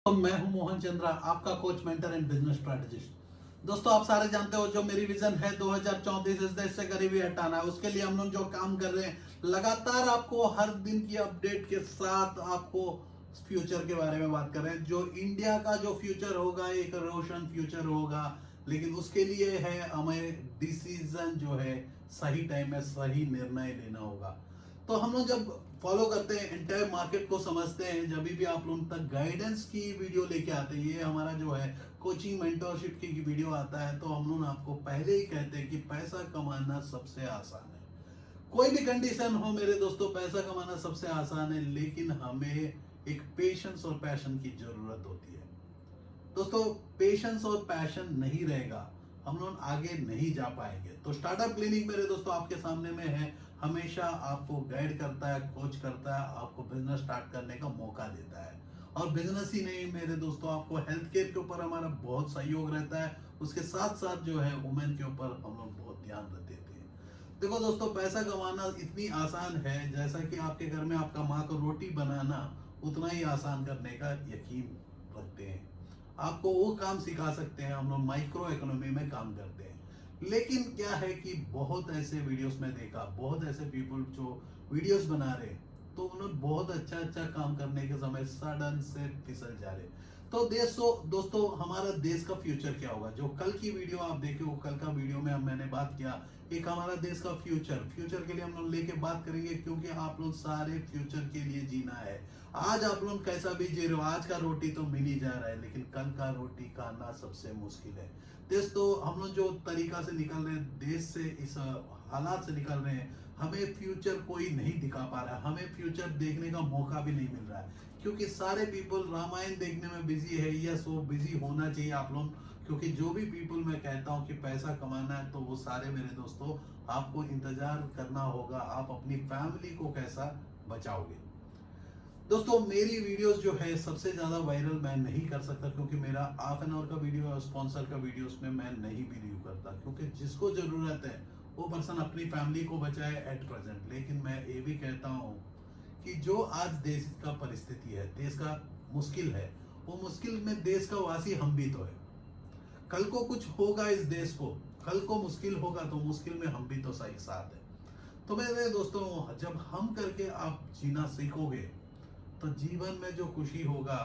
तो मैं हूं मोहन चंद्रा, आपका coach, mentor and business strategist. दोस्तों, आप सारे जानते हो जो मेरी विजन है 2034 इस देश से गरीबी हटाना है। उसके लिए हम लोग जो काम कर रहे हैं, लगातार आपको हर दिन की अपडेट के साथ आपको फ्यूचर के बारे में बात कर रहे हैं। जो इंडिया का जो फ्यूचर होगा, एक रोशन फ्यूचर होगा, लेकिन उसके लिए है हमें डिसीजन जो है सही टाइम में सही निर्णय लेना होगा। तो हम लोग जब फॉलो करते हैं, इंटायर मार्केट को समझते हैं, जब भी आप लोगों तक गाइडेंस की वीडियो लेके आते हैं, ये हमारा जो है कोचिंग मेंटरशिप की वीडियो आता है, तो हम लोग आपको पहले ही कहते हैं कि पैसा कमाना सबसे आसान है। कोई भी कंडीशन हो मेरे दोस्तों, पैसा कमाना सबसे आसान है, लेकिन हमें एक पेशेंस और पैशन की जरूरत होती है। दोस्तों, पेशेंस और पैशन नहीं रहेगा, हम लोग आगे नहीं जा पाएंगे। तो स्टार्टअप क्लिनिक मेरे दोस्तों आपके सामने में है, हमेशा आपको गाइड करता है, कोच करता है, आपको बिजनेस स्टार्ट करने का मौका देता है। और बिजनेस ही नहीं मेरे दोस्तों, आपको हेल्थ केयर के ऊपर हमारा बहुत सहयोग रहता है। उसके साथ साथ जो है वुमेन के ऊपर हम लोग बहुत ध्यान देते हैं। देखो दोस्तों, पैसा कमाना इतनी आसान है जैसा कि आपके घर में आपका माँ को रोटी बनाना उतना ही आसान करने का यकीन रखते हैं। आपको वो काम सिखा सकते हैं, हम लोग माइक्रो इकोनॉमी में काम करते हैं। लेकिन क्या है कि बहुत ऐसे वीडियोस में देखा, बहुत ऐसे पीपल जो वीडियोस बना रहे, तो उन्होंने बहुत अच्छा अच्छा काम करने के समय सडन से फिसल जा रहे। तो दोस्तों, हमारा देश का फ्यूचर क्या होगा? जो कल की वीडियो आप देखे हो, कल का वीडियो में मैंने बात किया एक हमारा देश का फ्यूचर के लिए हम लोग लेके बात करेंगे, क्योंकि आप लोग सारे फ्यूचर के लिए जीना है। आज आप लोग कैसा भी जी रहे हो, आज का रोटी तो मिल ही जा रहा है, लेकिन कल का रोटी खाना सबसे मुश्किल है। देश तो हम लोग जो तरीका से निकल रहे हैं, देश से इस हालात से निकल रहे हैं, हमें फ्यूचर कोई नहीं दिखा पा रहा है, हमें फ्यूचर देखने का मौका भी नहीं मिल रहा है, क्योंकि सारे पीपल रामायण देखने में बिजी है। यस, वो बिजी होना चाहिए आप लोग, क्योंकि जो भी पीपल मैं कहता हूं कि पैसा कमाना है, तो वो सारे मेरे दोस्तों आपको इंतजार करना होगा, आप अपनी फैमिली को कैसा बचाओगे। दोस्तों, मेरी वीडियोस जो है सबसे ज्यादा वायरल मैं नहीं कर सकता, क्योंकि मेरा हाफ एन आवर का वीडियो है, स्पॉन्सर का वीडियो उसमें मैं नहीं बिलीव करता, क्योंकि जिसको जरूरत है वो पर्सन अपनी फैमिली को बचाए एट प्रेजेंट। लेकिन मैं ये भी कहता हूँ कि जो आज देश का परिस्थिति है, देश का मुश्किल है, वो मुश्किल में देश का वासी हम भी तो है। कल को कुछ होगा इस देश को, कल को मुश्किल होगा, तो मुश्किल में हम भी तो सही साथ है। तो मेरे दोस्तों, जब हम करके आप जीना सीखोगे, तो जीवन में जो खुशी होगा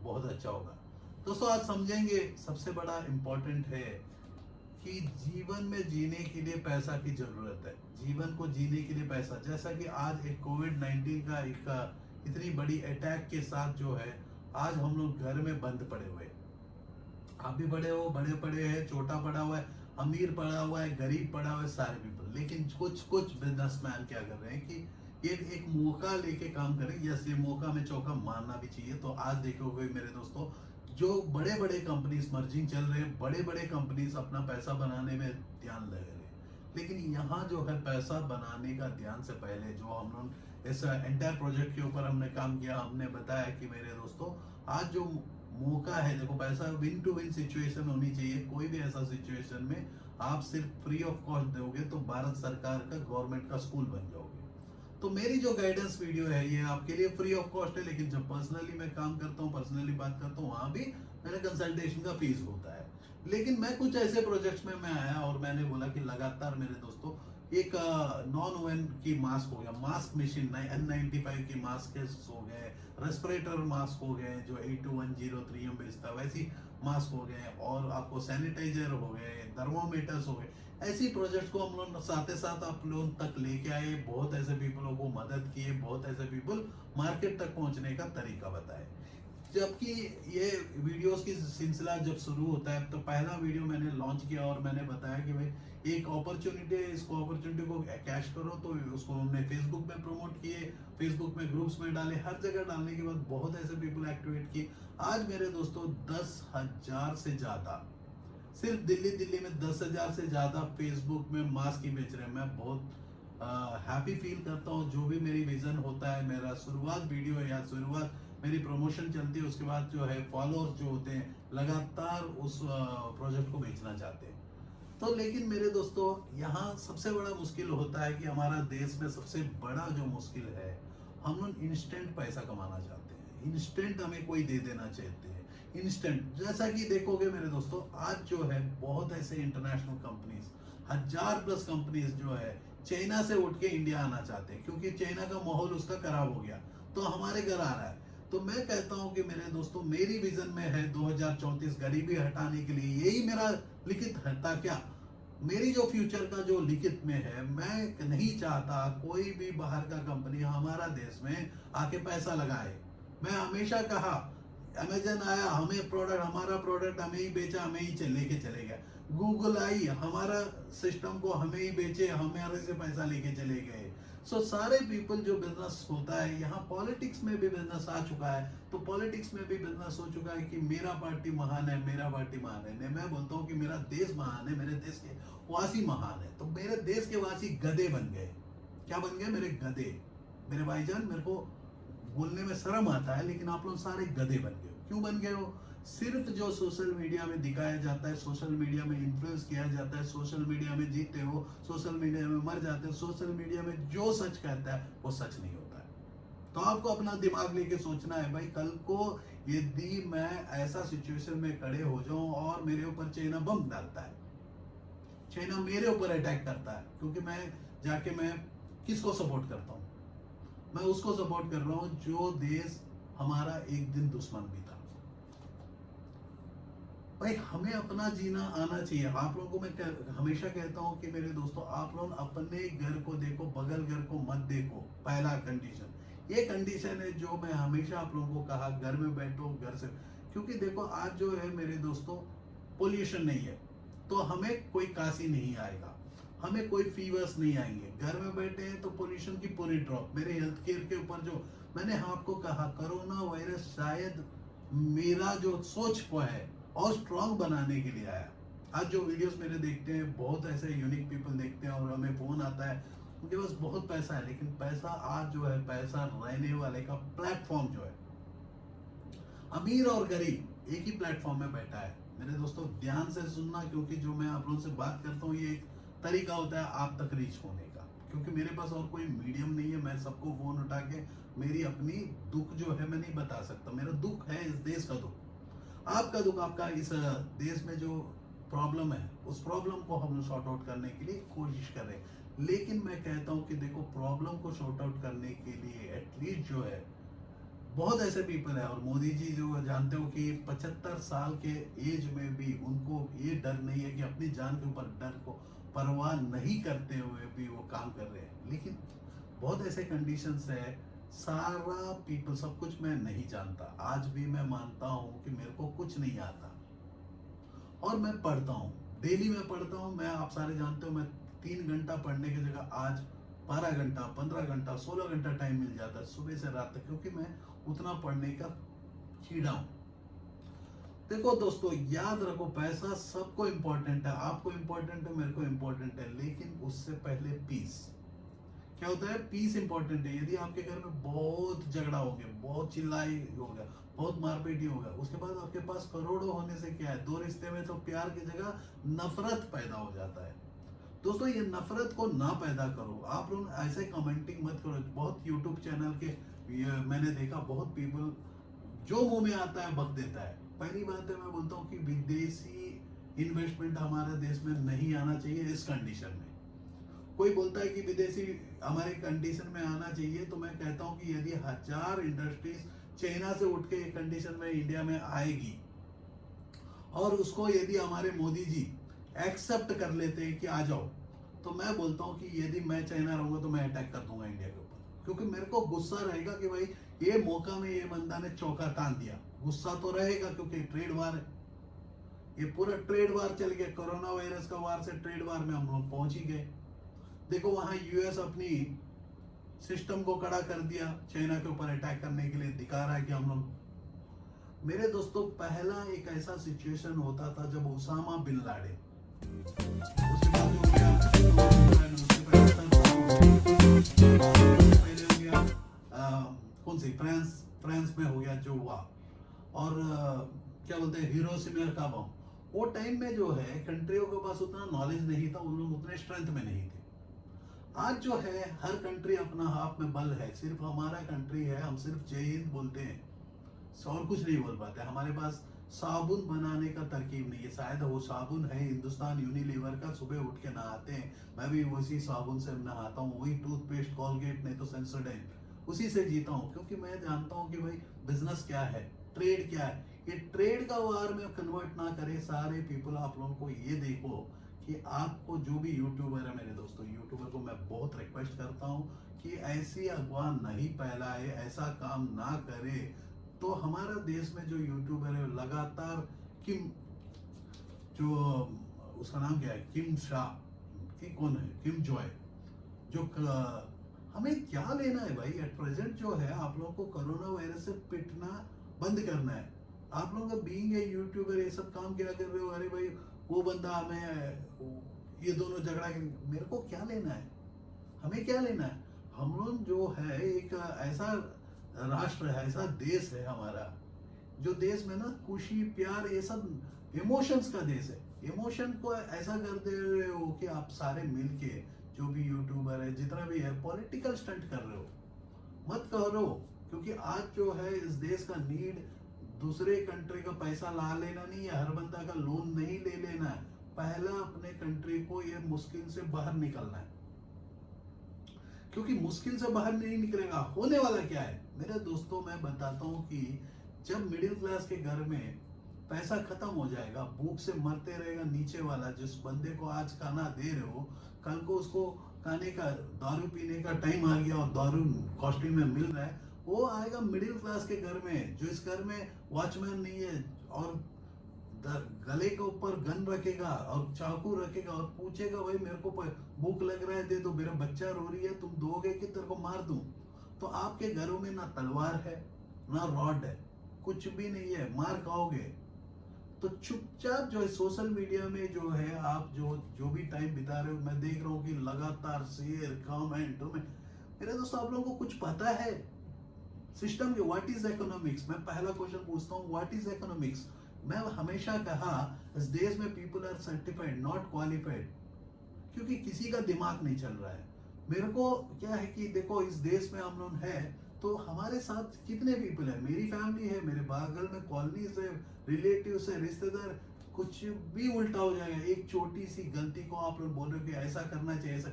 बहुत अच्छा होगा। दोस्तों, आज समझेंगे सबसे बड़ा इंपॉर्टेंट है कि जीवन में जीने के लिए पैसा की जरूरत है। जीवन को जीने के लिए पैसा, जैसा कि आज एक कोविड-19 का एक इतनी बड़ी अटैक के साथ जो है, आज हम लोग घर में बंद पड़े हुए हैं। आप भी बड़े हो, बड़े पड़े हैं, छोटा पड़ा हुआ है, अमीर पड़ा हुआ है, गरीब पड़ा हुआ है, सारे पीपल। लेकिन कुछ कुछ बिजनेसमैन क्या कर रहे हैं कि ये एक मौका लेके काम करें। यस, ये मौका में चौका मारना भी चाहिए। तो आज देखोगे मेरे दोस्तों, जो बड़े बड़े कंपनीज मर्जिंग चल रहे हैं, बड़े बड़े कंपनीज अपना पैसा बनाने में ध्यान लगे रहे हैं। लेकिन यहाँ जो है पैसा बनाने का ध्यान से पहले जो हम लोग इस एंटायर प्रोजेक्ट के ऊपर हमने काम किया, हमने बताया कि मेरे दोस्तों, आज जो मौका है, देखो पैसा विन टू विन सिचुएशन होनी चाहिए। कोई भी ऐसा सिचुएशन में आप सिर्फ फ्री ऑफ कॉस्ट दोगे तो भारत सरकार का गवर्नमेंट का स्कूल बन जाओगे। तो मेरी जो गाइडेंस वीडियो है ये आपके लिए फ्री ऑफ कॉस्ट है, लेकिन जब पर्सनली मैं काम करता हूँ, पर्सनली बात करता हूँ, वहां भी मेरा कंसल्टेशन का फीस होता है। लेकिन मैं कुछ ऐसे प्रोजेक्ट्स में मैं आया और मैंने बोला कि लगातार मेरे दोस्तों, एक नॉन ओवन की मास्क हो गया, मास्क मशीन N95 की मास्क हो गए, रेस्पिरेटर मास्क हो गए जो 82103 बेचता, वैसी मास्क हो गए, और आपको सैनिटाइजर हो गए, थर्मोमीटर्स हो गए। ऐसी प्रोजेक्ट्स को हम लोग साथ साथ आप लोगों तक लेके आए, बहुत ऐसे पीपलों को मदद किए, बहुत ऐसे पीपल मार्केट तक पहुंचने का तरीका बताए। जबकि ये वीडियोस की सिलसिला जब शुरू होता है, तो पहला वीडियो मैंने लॉन्च किया और मैंने बताया कि भाई एक अपॉर्चुनिटी है, इसको अपॉर्चुनिटी को कैश करो। तो उसको हमने फेसबुक में प्रमोट किए, फेसबुक में ग्रुप्स में डाले, हर जगह डालने के बाद बहुत ऐसे पीपल एक्टिवेट किए। आज मेरे दोस्तों 10,000 से ज्यादा, सिर्फ दिल्ली में 10,000 से ज्यादा फेसबुक में मास्क ही बेच रहे हैं। मैं बहुत हैप्पी फील करता हूँ। जो भी मेरी विजन होता है, मेरा शुरुआत वीडियो है या शुरुआत मेरी प्रमोशन चलती है, उसके बाद जो है फॉलोअर्स जो होते हैं लगातार उस प्रोजेक्ट को बेचना चाहते हैं। तो लेकिन मेरे दोस्तों, यहाँ सबसे बड़ा मुश्किल होता है कि हमारा देश में सबसे बड़ा जो मुश्किल है, हम लोग इंस्टेंट पैसा कमाना चाहते हैं, इंस्टेंट हमें कोई दे देना चाहते हैं। इंस्टेंट। जैसा कि देखोगे मेरे दोस्तों, आज जो है बहुत ऐसे इंटरनेशनल कंपनीज, 1000+ कंपनीज जो है चाइना से उठ के इंडिया आना चाहते हैं, क्योंकि चाइना का माहौल उसका खराब हो गया, तो हमारे घर आ रहा है। तो मैं कहता हूं कि मेरे दोस्तों, मेरी विजन में है 2034 गरीबी हटाने के लिए, यही मेरा लिखित है। क्या मेरी जो फ्यूचर का जो लिखित में है, मैं नहीं चाहता कोई भी बाहर का कंपनी हमारा देश में आके पैसा लगाए। मैं हमेशा कहा, अमेजन आया, हमें प्रोडक्ट, हमारा प्रोडक्ट हमें ही बेचा, हमें ही लेके चले गया। गूगल आई, हमारा सिस्टम को हमें ही बेचे, हमारे से पैसा लेके चले गए। सो सारे पीपल जो बिजनेस होता है, यहाँ पॉलिटिक्स में भी बिजनेस आ चुका है। तो पॉलिटिक्स में भी बिजनेस हो चुका है कि मेरा पार्टी महान है, मेरा पार्टी महान है। नहीं, मैं बोलता हूँ कि मेरा देश महान है, मेरे देश के वासी महान है। तो मेरे देश के वासी गधे बन गए। क्या बन गए? मेरे गधे। मेरे भाईजान, मेरे को बोलने में शर्म आता है, लेकिन आप लोग सारे गधे बन गए हो। क्यों बन गए हो? सिर्फ जो सोशल मीडिया में दिखाया जाता है, सोशल मीडिया में इन्फ्लुएंस किया जाता है, सोशल मीडिया में जीते हो, सोशल मीडिया में मर जाते हो, सोशल मीडिया में जो सच कहता है वो सच नहीं होता है। तो आपको अपना दिमाग लेके सोचना है भाई, कल को यदि मैं ऐसा सिचुएशन में खड़े हो जाऊं और मेरे ऊपर चाइना बम डालता है, चाइना मेरे ऊपर अटैक करता है, क्योंकि मैं किसको सपोर्ट करता हूँ? मैं उसको सपोर्ट कर रहा हूं जो देश हमारा एक दिन दुश्मन भी था। भाई, हमें अपना जीना आना चाहिए। आप लोगों को मैं हमेशा कहता हूं कि मेरे दोस्तों, आप लोग अपने घर को देखो, बगल घर को मत देखो। पहला कंडीशन, ये कंडीशन है जो मैं हमेशा आप लोगों को कहा, घर में बैठो, घर से। क्योंकि देखो, आज जो है मेरे दोस्तों, पोल्यूशन नहीं है, तो हमें कोई काशी नहीं आएगा, हमें कोई फीवर्स नहीं आएंगे। घर में बैठे हैं तो पोल्यूशन की पूरी ड्रॉप। मेरे हेल्थ केयर के ऊपर जो मैंने आपको कहा, कोरोना वायरस शायद मेरा जो सोच को है और स्ट्रांग बनाने के लिए आया। आज जो वीडियोस मेरे देखते हैं, बहुत ऐसे यूनिक पीपल देखते हैं और हमें फोन आता है, उनके पास बहुत पैसा है, लेकिन पैसा आज जो है, पैसा रहने वाले का प्लेटफॉर्म जो है, अमीर और गरीब एक ही प्लेटफॉर्म में बैठा है। मेरे दोस्तों, ध्यान से सुनना, क्योंकि जो मैं आप लोगों से बात करता हूँ, ये एक तरीका होता है आप तक रीच होने का। क्योंकि मेरे पास और कोई मीडियम नहीं है, मैं सबको फोन उठा के मेरी अपनी दुख जो है मैं नहीं बता सकता। मेरा दुख है इस देश का दुख, आपका दुख, आपका इस देश में जो प्रॉब्लम है, उस प्रॉब्लम को हम सॉर्ट आउट करने के लिए कोशिश कर रहे हैं। लेकिन मैं कहता हूं कि देखो, प्रॉब्लम को सॉर्ट आउट करने के लिए एटलीस्ट जो है, बहुत ऐसे पीपल है, और मोदी जी जो जानते हो कि 75 साल के एज में भी उनको ये डर नहीं है कि अपनी जान के ऊपर डर को परवाह नहीं करते हुए भी वो काम कर रहे हैं। लेकिन बहुत ऐसे कंडीशंस है, सारा पीपल, सब कुछ मैं नहीं जानता। आज भी मैं मानता हूं कि मेरे को कुछ नहीं आता, और मैं पढ़ता हूं, डेली मैं पढ़ता हूं। मैं, आप सारे जानते हो, मैं 3 घंटा पढ़ने की जगह आज 12 घंटा, 15 घंटा, 16 घंटा टाइम मिल जाता है सुबह से रात तक, क्योंकि मैं उतना पढ़ने का कीड़ा हूं। देखो दोस्तों, याद रखो, पैसा सबको इंपॉर्टेंट है, आपको इंपॉर्टेंट है, मेरे को इंपॉर्टेंट है, लेकिन उससे पहले पीस। क्या होता है? पीस इंपॉर्टेंट है। यदि आपके घर में बहुत झगड़ा हो गया, बहुत चिल्लाई हो गया, बहुत मारपीट हो गया, उसके बाद आपके पास करोड़ों होने से क्या है? 2 रिश्ते में तो प्यार की जगह नफरत पैदा हो जाता है। दोस्तों, ये नफरत को ना पैदा करो। आप लोग ऐसे कमेंटिंग मत करो। बहुत यूट्यूब चैनल के मैंने देखा, बहुत पीपल जो मुंह में आता है बक देता है। पहली बात है, मैं बोलता हूँ कि विदेशी इन्वेस्टमेंट हमारे देश में नहीं आना चाहिए इस कंडीशन में। कोई बोलता है कि विदेशी हमारे कंडीशन में आना चाहिए, तो मैं कहता हूं कि यदि 1000 इंडस्ट्रीज चाइना से उठ के कंडीशन में इंडिया में आएगी, और उसको यदि हमारे मोदी जी एक्सेप्ट कर लेते हैं कि आ जाओ, तो मैं बोलता हूं कि यदि मैं चाइना रहूंगा तो मैं अटैक कर दूंगा इंडिया के ऊपर। क्योंकि मेरे को गुस्सा रहेगा कि भाई, ये मौका में ये बंदा ने चौका तान दिया। गुस्सा तो रहेगा, क्योंकि ट्रेड वार है, ये पूरा ट्रेड वार चल गया। कोरोना वायरस का वार से ट्रेड वार में हम लोग पहुंच ही गए। देखो, वहां यूएस अपनी सिस्टम को खड़ा कर दिया, चाइना के ऊपर अटैक करने के लिए दिखा रहा है कि हम लोग। मेरे दोस्तों, पहला एक ऐसा सिचुएशन होता था जब उसामा बिन लादेन, उसके बाद हो गया, पहले हो गया कौन सी, फ्रांस में हो गया जो हुआ, और क्या बोलते हैं, हिरोशिमा का बम। वो टाइम में जो है, कंट्रियों के पास उतना नॉलेज नहीं था, उन लोग उतने स्ट्रेंथ में नहीं थे। आज जो है, हर कंट्री अपना हाथ में बल है। सिर्फ हमारा कंट्री है, हम सिर्फ जय हिंद बोलते हैं, और कुछ नहीं बोल पाते। हमारे पास साबुन बनाने का तरकीब नहीं है। शायद वो साबुन है हिंदुस्तान यूनिलीवर का, सुबह उठ के नहाते हैं, मैं भी उसी साबुन से नहाता हूँ, वही टूथपेस्ट, कोलगेट नहीं तो सेंसोडाइन, उसी से जीता हूँ। क्योंकि मैं जानता हूँ कि भाई बिजनेस क्या है, ट्रेड क्या है। ये ट्रेड का वार में कन्वर्ट ना करे सारे पीपल। आप लोगों को ये देखो कि आपको जो भी यूट्यूबर है, मेरे दोस्तों, यूट्यूबर को मैं बहुत रिक्वेस्ट करता हूँ कि ऐसी अफवाह नहीं फैलाए, ऐसा काम ना करे। तो हमारा देश में जो यूट्यूबर है लगातार किम, जो उसका नाम क्या है, किम शाह, कि कौन है, किम जॉय, जो हमें क्या लेना है भाई। एट प्रेजेंट जो है आप लोगों को कोरोना वायरस से पिटना बंद करना है। आप लोग बीइंग ए यूट्यूबर ये सब काम क्या कर रहे हो? अरे भाई वो बंदा हमें, ये दोनों झगड़ा मेरे को क्या लेना है, हमें क्या लेना है। हम लोग जो है एक ऐसा राष्ट्र है, ऐसा देश है हमारा, जो देश में ना खुशी प्यार ये सब इमोशंस का देश है। इमोशन को ऐसा कर दे रहे हो कि आप सारे मिलके, जो भी यूट्यूबर है जितना भी है, पॉलिटिकल स्टंट कर रहे हो। मत करो। क्योंकि आज जो है इस देश का नीड दूसरे कंट्री का पैसा ला लेना नहीं है, हर बंदा का लोन नहीं ले लेना है। पहला अपने कंट्री को ये मुश्किल से बाहर निकलना है। क्योंकि मुश्किल से बाहर नहीं निकलेगा, होने वाला क्या है मेरे दोस्तों, मैं बताता हूँ कि जब मिडिल क्लास के घर में पैसा खत्म हो जाएगा, भूख से मरते रहेगा नीचे वाला, जिस बंदे को आज खाना दे रहे हो, कल को उसको खाने का, दारू पीने का टाइम आ गया और दारू कॉस्टली में मिल रहा है, वो आएगा मिडिल क्लास के घर में, जो इस घर में वॉचमैन नहीं है और गले के ऊपर गन रखेगा और चाकू रखेगा और पूछेगा भाई मेरे को भूख लग रहा है दे दो, मेरा बच्चा रो रही है, तुम दोगे कि तेरे को मार दूं। तो आपके घरों में ना तलवार है ना रॉड है, कुछ भी नहीं है, मार खाओगे। तो चुपचाप जो है सोशल मीडिया में जो है आप जो भी टाइम बिता रहे हो, मैं देख रहा हूँ कि लगातार शेयर कमेंट में, मेरे दोस्तों आप लोगों को कुछ पता है सिस्टम के, व्हाट इज इकोनॉमिक्स। मैं पहला क्वेश्चन पूछता हूँ, व्हाट इज इकोनॉमिक्स। मैं हमेशा कहा इस देश में people are certified not qualified, क्योंकि किसी का दिमाग नहीं चल रहा है। मेरे को क्या है कि देखो इस देश में हम लोग हैं, तो हमारे साथ कितने पीपल है, मेरी फैमिली है, मेरे बगल में कॉलोनीज है, रिलेटिव्स है, रिश्तेदार, कुछ भी उल्टा हो जाएगा। एक छोटी सी गलती को आप लोग बोल रहे हो कि ऐसा करना चाहिए, ऐसा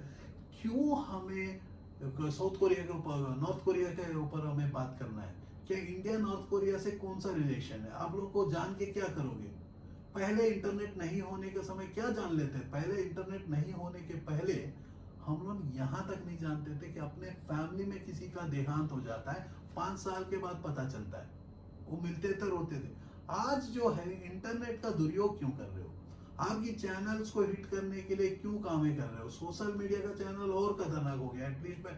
क्यों हमें साउथ कोरिया के ऊपर, नॉर्थ कोरिया के ऊपर हमें बात करना है? क्या इंडिया नॉर्थ कोरिया से कौन सा रिलेशन है? आप लोग को जान के क्या करोगे? पहले इंटरनेट नहीं होने के समय क्या जान लेते? पहले इंटरनेट नहीं होने के पहले हम लोग यहाँ तक नहीं जानते थे कि अपने फैमिली में किसी का देहांत हो जाता है, 5 साल के बाद पता चलता है। वो मिलते थे, रोते थे। आज जो है इंटरनेट का दुरुपयोग क्यों कर रहे हो? आपकी चैनल्स को हिट करने के लिए क्यों कामें कर रहे हो? सोशल मीडिया का चैनल और खतरनाक हो गया। एटलीस्ट मैं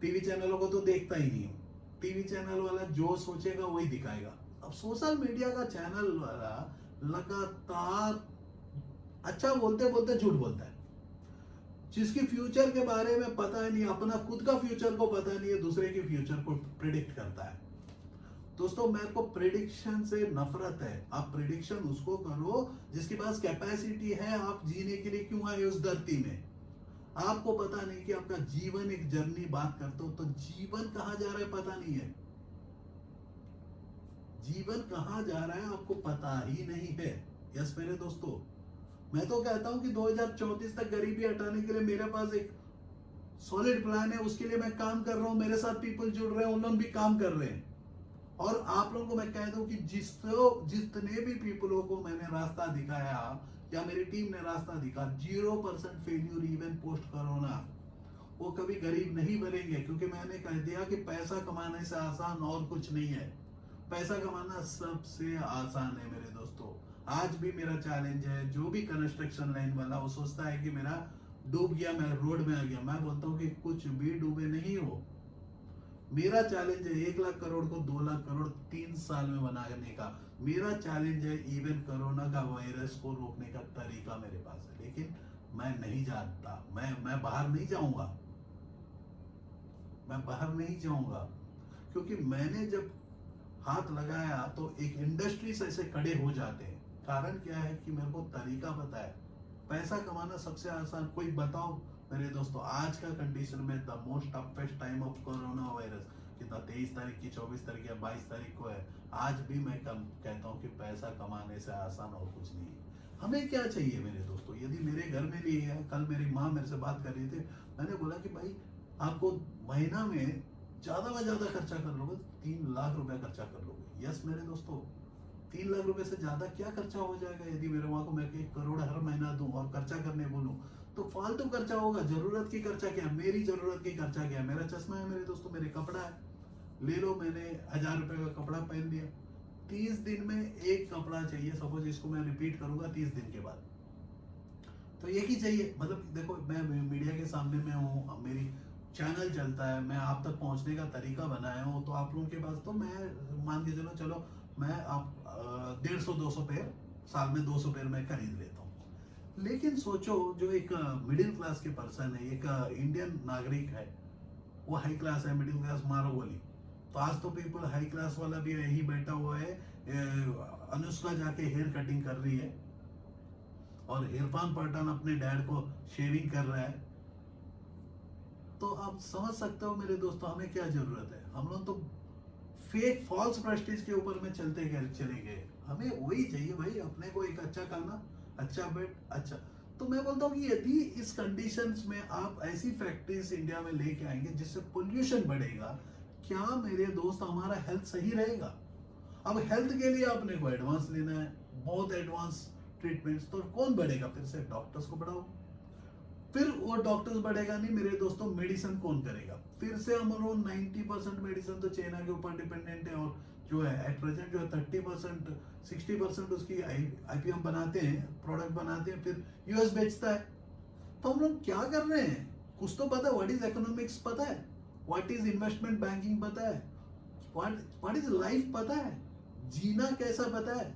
टीवी चैनलों को तो देखता ही नहीं हूँ। टीवी चैनल वाला जो सोचेगा वही दिखाएगा। अब सोशल मीडिया का चैनल वाला लगातार अच्छा बोलते बोलते झूठ बोलता है, जिसकी फ्यूचर के बारे में पता ही नहीं, अपना खुद का फ्यूचर को पता नहीं है, दूसरे के फ्यूचर को प्रिडिक्ट करता है। दोस्तों मेरे को प्रिडिक्शन से नफरत है। आप प्रिडिक्शन उसको करो जिसके पास कैपेसिटी है। आप जीने के लिए क्यों आए उस धरती में? आपको पता नहीं कि आपका जीवन एक जर्नी, बात करते हो तो जीवन कहां जा रहा है पता नहीं है। जीवन कहां जा रहा है आपको पता ही नहीं है। यस मेरे दोस्तों, मैं तो कहता हूं कि 2034 तक गरीबी हटाने के लिए मेरे पास एक सॉलिड प्लान है, उसके लिए मैं काम कर रहा हूं, मेरे साथ पीपल जुड़ रहे हैं, उन लोग भी काम कर रहे हैं। और आप लोगों को मैं कह दूं कि जितने भी पीपलों को मैंने रास्ता दिखाया या मेरी टीम ने रास्ता दिखा, 0% फेल्यूर इवन पोस्ट कोरोना, वो कभी गरीब नहीं बनेंगे। क्योंकि मैंने कह दिया कि पैसा कमाने से आसान और कुछ नहीं है। पैसा कमाना सबसे आसान है मेरे दोस्तों। आज भी मेरा चैलेंज है, जो भी कंस्ट्रक्शन लाइन वाला वो सोचता है कि मेरा डूब गया, मैं रोड में आ गया, मैं बोलता हूँ कि कुछ भी डूबे नहीं हो। मेरा चैलेंज है 1 लाख करोड़ को 2 लाख करोड़ 3 साल में बनाने का। मेरा चैलेंज है इवन कोरोना का वायरस को रोकने का तरीका मेरे पास है, लेकिन मैं नहीं जानता। मैं बाहर नहीं जाऊंगा, मैं बाहर नहीं जाऊंगा। क्योंकि मैंने जब हाथ लगाया तो एक इंडस्ट्री से ऐसे खड़े हो जाते हैं। कारण क्या है कि मेरे को तरीका पता है। पैसा कमाना सबसे आसान, कोई बताओ मेरे दोस्तों, आज का कंडीशन में the most toughest time of corona virus, कितना 23 तारीख की, 24 तारीख या 22 तारीख को है, आज भी मैं कहता हूँ कि पैसा कमाने से आसान और कुछ नहीं है। हमें क्या चाहिए मेरे दोस्तों, यदि मेरे घर में लिए है, कल मेरी माँ मेरे से बात कर रही थी, मैंने बोला कि भाई आपको महीना में ज़्यादा में ज़्यादा खर्चा कर लोगे, 3 लाख रुपया खर्चा कर लोगे। यस मेरे दोस्तों, 3 लाख रुपए से ज़्यादा क्या खर्चा हो जाएगा यदि मेरे वहाँ को मैं 1 करोड़ हर महीना दूं और खर्चा करने बोलूं, तो फालतू खर्चा होगा। जरूरत की खर्चा क्या है, मेरी जरूरत की खर्चा क्या है, मेरा चश्मा है मेरे दोस्तों, मेरे कपड़ा है, ले लो, मैंने 1000 रुपए का कपड़ा पहन लिया, 30 दिन में एक कपड़ा चाहिए, सपोज इसको मैं रिपीट करूंगा 30 दिन के बाद, तो एक ही चाहिए। मतलब देखो मैं मीडिया के सामने में हूँ, मेरी चैनल चलता है, मैं आप तक पहुंचने का तरीका बनाया हूँ, तो आप लोगों के पास तो मैं मान के चलो चलो मैं आप 150-200 पेयर साल में 200 पेयर मैं खरीद लेता हूँ। लेकिन सोचो जो एक मिडिल क्लास के पर्सन है, एक इंडियन नागरिक है, वो हाई क्लास है, मिडिल क्लास मारो बोली, तो आज तो पीपल हाई क्लास वाला भी यही बैठा हुआ है, अनुष्का जाके हेयर कटिंग कर रही है और इरफान पठान अपने डैड को शेविंग कर रहा है। तो आप समझ सकते हो मेरे दोस्तों हमें क्या जरूरत है। हम लोग तो फेक फॉल्स प्रेस्टीज के ऊपर में चलते गए चले गए। हमें वही चाहिए भाई, अपने को एक अच्छा खाना, अच्छा बेड, अच्छा। तो मैं बोलता हूँ कि यदि इस कंडीशंस में आप ऐसी फैक्ट्रीज इंडिया में लेके आएंगे जिससे पोल्यूशन बढ़ेगा, क्या मेरे दोस्त हमारा हेल्थ सही रहेगा। अब हेल्थ के लिए आपने को एडवांस लेना है, बहुत एडवांस ट्रीटमेंट्स, तो कौन बढ़ेगा, फिर से डॉक्टर्स को बढ़ाओ, फिर वो डॉक्टर्स बढ़ेगा नहीं मेरे दोस्तों, मेडिसिन कौन करेगा, फिर से हम लोग 90% मेडिसिन तो चाइना के ऊपर डिपेंडेंट है, और जो है एट प्रेजेंट जो है 30% 60% उसकी आईपीएम बनाते हैं, प्रोडक्ट बनाते हैं, फिर यूएस बेचता है। तो हम लोग क्या कर रहे हैं, कुछ तो पता है, व्हाट इज इकोनॉमिक्स पता है, व्हाट इज इन्वेस्टमेंट बैंकिंग पता है, व्हाट इज लाइफ पता है, जीना कैसा पता है।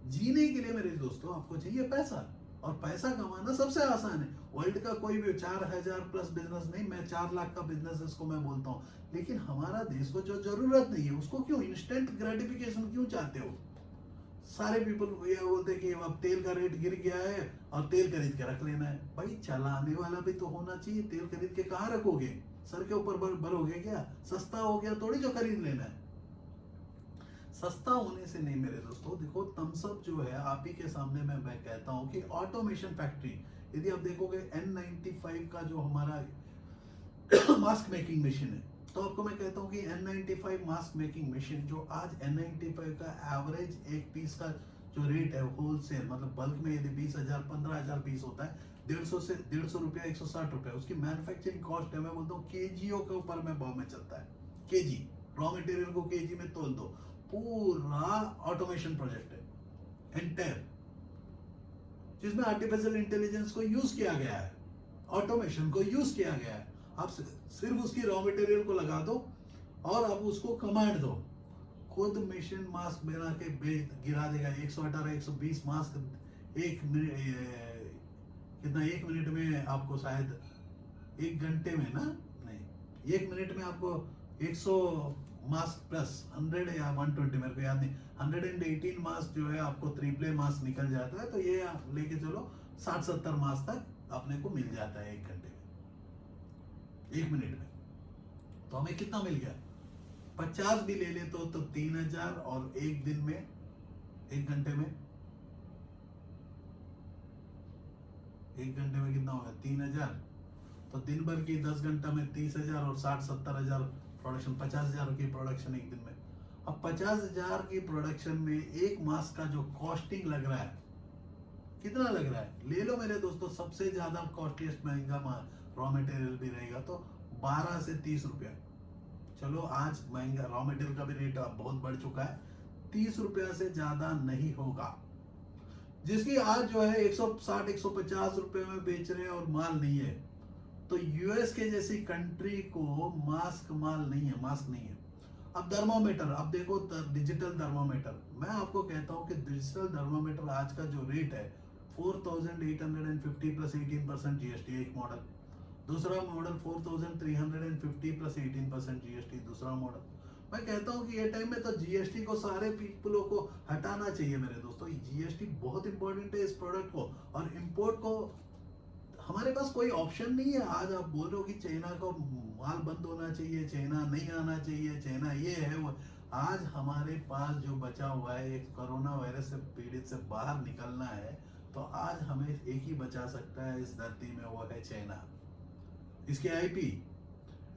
जीने के लिए मेरे दोस्तों आपको चाहिए पैसा, और पैसा कमाना सबसे आसान है। वर्ल्ड का कोई भी 4000 प्लस बिजनेस नहीं, मैं 4 लाख का बिजनेस इसको मैं बोलता हूँ, लेकिन हमारा देश को जो जरूरत नहीं है उसको क्यों इंस्टेंट ग्रेटिफिकेशन क्यों चाहते हो। सारे पीपल ये बोलते हैं कि अब तेल का रेट गिर गया है और तेल खरीद के रख लेना है। भाई चलाने वाला भी तो होना चाहिए, तेल खरीद के कहाँ रखोगे, सर के ऊपर भरोगे क्या, सस्ता हो गया थोड़ी जो खरीद लेना है। सस्ता होने से नहीं मेरे दोस्तों, देखो थम्स अप जो है आप ही के सामने मैं कहता हूँ कि ऑटोमेशन फैक्ट्री, यदि आप देखोगे N95 का जो हमारा मास्क मेकिंग मशीन है, तो आपको मैं कहता हूँ कि N95 मास्क मेकिंग मशीन जो आज N95 का एवरेज एक पीस का जो रेट है होलसेल, मतलब बल्क में यदि 20,000 15,000 पीस होता है, 150 रुपया 160 रुपया उसकी मैन्युफैक्चरिंग कॉस्ट है। मैं बोलता हूँ केजीओ के ऊपर में भाव में चलता है, केजी रॉ मटेरियल को केजी में तोल दो। पूरा ऑटोमेशन प्रोजेक्ट है एंटायर, जिसमें आर्टिफिशियल इंटेलिजेंस को यूज किया गया है, ऑटोमेशन को यूज किया गया है। आप सिर्फ उसकी रॉ मटेरियल को लगा दो और आप उसको कमांड दो, खुद मशीन मास्क बना के गिरा देगा। 118 120 मास्क एक मिनट, कितना 1 मिनट में आपको, शायद 1 घंटे में ना, नहीं 1 मिनट में आपको 100 मास्क प्लस 100 या 120 मेरे को याद नहीं, 118 मास्क जो है आपको ट्रिपले मास्क निकल जाता है। तो ये आप लेके चलो 60-70 मास्क तक अपने को मिल जाता है 1 घंटे में, 1 मिनट में। तो हमें कितना मिल गया, 50 भी ले ले तो 3000, और एक दिन में 1 घंटे में, 1 घंटे में कितना होगा 3000, तो दिन भर की 10 घंटा में 30,000 और 60-70 हजार प्रोडक्शन, 50,000 की प्रोडक्शन एक दिन में। अब 50,000 की प्रोडक्शन में एक मास्क का जो कॉस्टिंग लग रहा है, कितना लग रहा है, ले लो मेरे दोस्तों, सबसे ज्यादा कॉस्टलीस्ट महंगा रॉ मटेरियल भी रहेगा तो 12 से 30 रुपया। चलो आज महंगा रॉ मटेरियल का भी रेट बहुत बढ़ चुका है, 30 रुपया से ज्यादा नहीं होगा, जिसकी आज जो है 160-150 रुपए में बेच रहे हैं और माल नहीं है। तो यूएस के जैसी कंट्री को मास्क माल नहीं है, मास्क नहीं है। अब थर्मोमीटर, अब देखो डिजिटल थर्मोमीटर, मैं आपको कहता हूं कि डिजिटल थर्मोमीटर आज का जो रेट है 4,850 प्लस 18% जीएसटी एक मॉडल, दूसरा मॉडल 4,350 प्लस 18% जीएसटी दूसरा मॉडल। मैं कहता हूं कि ये टाइम में तो जीएसटी को सारे पीपलों को हटाना चाहिए मेरे दोस्तों। जीएसटी बहुत इंपॉर्टेंट है इस प्रोडक्ट को, और इंपोर्ट को हमारे पास कोई ऑप्शन नहीं है। आज आप बोल रहे हो कि चाइना को माल बंद होना चाहिए, चाइना नहीं आना चाहिए, चाइना ये है वो। आज हमारे पास जो बचा हुआ है, एक कोरोना वायरस से पीड़ित से बाहर निकलना है, तो आज हमें एक ही बचा सकता है इस धरती में, वो है चाइना। इसके आईपी,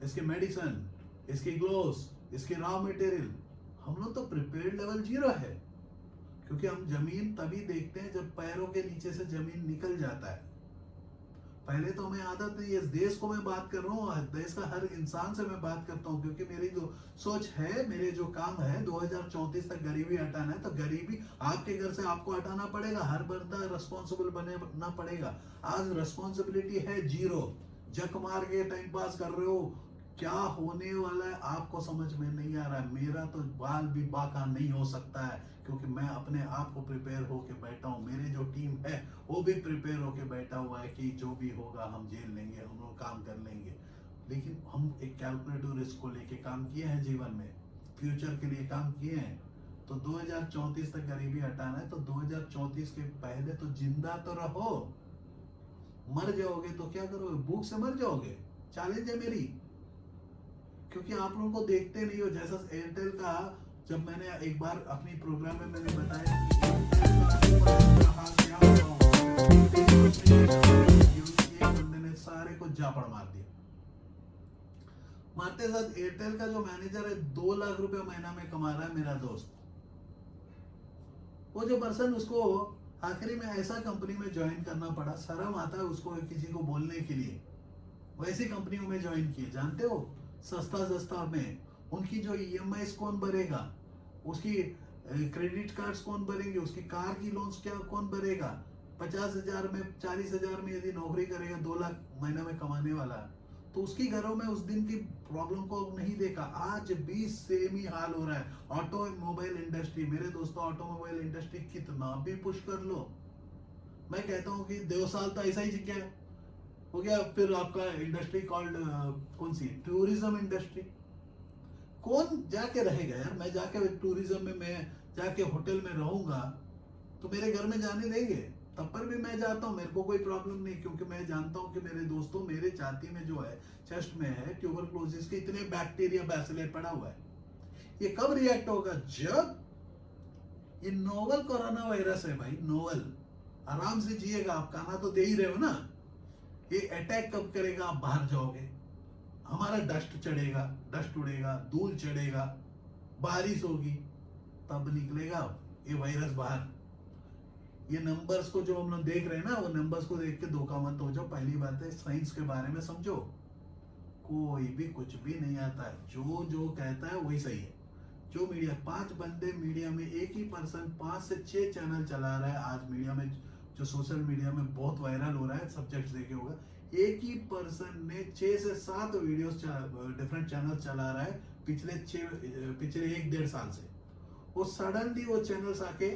इसके मेडिसिन, इसकी ग्लोव्स, इसके रॉ मटेरियल, हम लोग तो प्रिपेयर्ड लेवल 0 है। क्योंकि हम जमीन तभी देखते हैं जब पैरों के नीचे से जमीन निकल जाता है। पहले तो हमें आदत नहीं है। इस देश को मैं बात कर रहा हूँ, देश का हर इंसान से मैं बात करता हूँ, क्योंकि मेरी जो सोच है, मेरे जो काम है, 2034 तक गरीबी हटाना है। तो गरीबी आपके घर से आपको हटाना पड़ेगा, हर बंदा रिस्पॉन्सिबल बनना पड़ेगा। आज रिस्पॉन्सिबिलिटी है 0। जक मार के टाइम पास कर रहे हो, क्या होने वाला है आपको समझ में नहीं आ रहा है। मेरा तो बाल भी बाका नहीं हो सकता है, क्योंकि मैं अपने आप को प्रिपेयर होके बैठा हूँ। मेरी जो टीम है वो भी प्रिपेयर होके बैठा हुआ है कि जो भी होगा हम झेल लेंगे, हम लोग काम कर लेंगे। लेकिन हम एक कैलकुलेटिव रिस्क को लेके काम किए हैं जीवन में, फ्यूचर के लिए काम किए हैं। तो 2034 तक गरीबी हटाना है, तो 2034 के पहले तो जिंदा तो रहो। मर जाओगे तो क्या करोगे? भूख से मर जाओगे। चैलेंज है मेरी, क्योंकि आप लोगों को देखते नहीं हो। जैसा एयरटेल का, जब मैंने एक बार अपनी प्रोग्राम में मैंने बताया बंदे ने सारे को जापड़ मार दिया। मारते साथ एयरटेल का जो मैनेजर है 2 लाख रुपए महीना में कमा रहा है, मेरा दोस्त। वो जो पर्सन, उसको आखिरी में ऐसा कंपनी में ज्वाइन करना पड़ा, शर्म आता है उसको किसी को बोलने के लिए। वैसी कंपनियों में ज्वाइन किए, जानते हो, सस्ता सस्ता में। उनकी जो ईएमआई कौन भरेगा, उसकी क्रेडिट कार्ड्स कौन भरेंगे, उसकी कार की लोन्स क्या कौन भरेगा। 50,000 में, 40,000 में यदि नौकरी करेगा, 2 लाख महीना में कमाने वाला, तो उसकी घरों में उस दिन की प्रॉब्लम को नहीं देखा। आज भी सेम ही हाल हो रहा है। ऑटोमोबाइल इंडस्ट्री, मेरे दोस्तों, ऑटोमोबाइल इंडस्ट्री कितना भी पुश कर लो, मैं कहता हूँ कि 2 साल तो ऐसा ही क्या हो गया। फिर आपका इंडस्ट्री कॉल्ड कौन सी, टूरिज्म इंडस्ट्री। कौन जाके रहेगा यार? मैं जाके टूरिज्म में, मैं जाके होटल में रहूंगा तो मेरे घर में जाने देंगे? तब पर भी मैं जाता हूँ, मेरे को कोई प्रॉब्लम नहीं, क्योंकि मैं जानता हूँ कि मेरे दोस्तों, मेरे छाती में जो है, चेस्ट में है, ट्यूबरक्लोसिस के इतने बैक्टीरिया, बैसिलस पड़ा हुआ है। ये कब रिएक्ट होगा? जब ये नोवल कोरोना वायरस है भाई, नोवल। आराम से जिएगा आप, खाना तो दे ही रहे हो ना। ये अटैक कब करेगा? आप बाहर जाओगे, हमारा डस्ट चढ़ेगा, डस्ट उड़ेगा, धूल चढ़ेगा, बारिश होगी, तब निकलेगा ये वायरस बाहर। ये नंबर्स को जो हम लोग देख रहे हैं ना, वो नंबर्स को देख के धोखा मत हो जाओ। पहली बात है, साइंस के बारे में समझो। कोई भी कुछ भी नहीं आता है, जो जो कहता है वही सही है। जो मीडिया, 5 बंदे मीडिया में, एक ही पर्सन 5 से 6 चैनल चला रहा है आज मीडिया में, जो सोशल मीडिया में बहुत वायरल हो रहा है, सब्जेक्ट देखे होगा। एक ही पर्सन ने 6 से 7 वीडियोस डिफरेंट चैनल चला रहा है पिछले 1-1.5 साल से। वो सडनली वो चैनल्स आके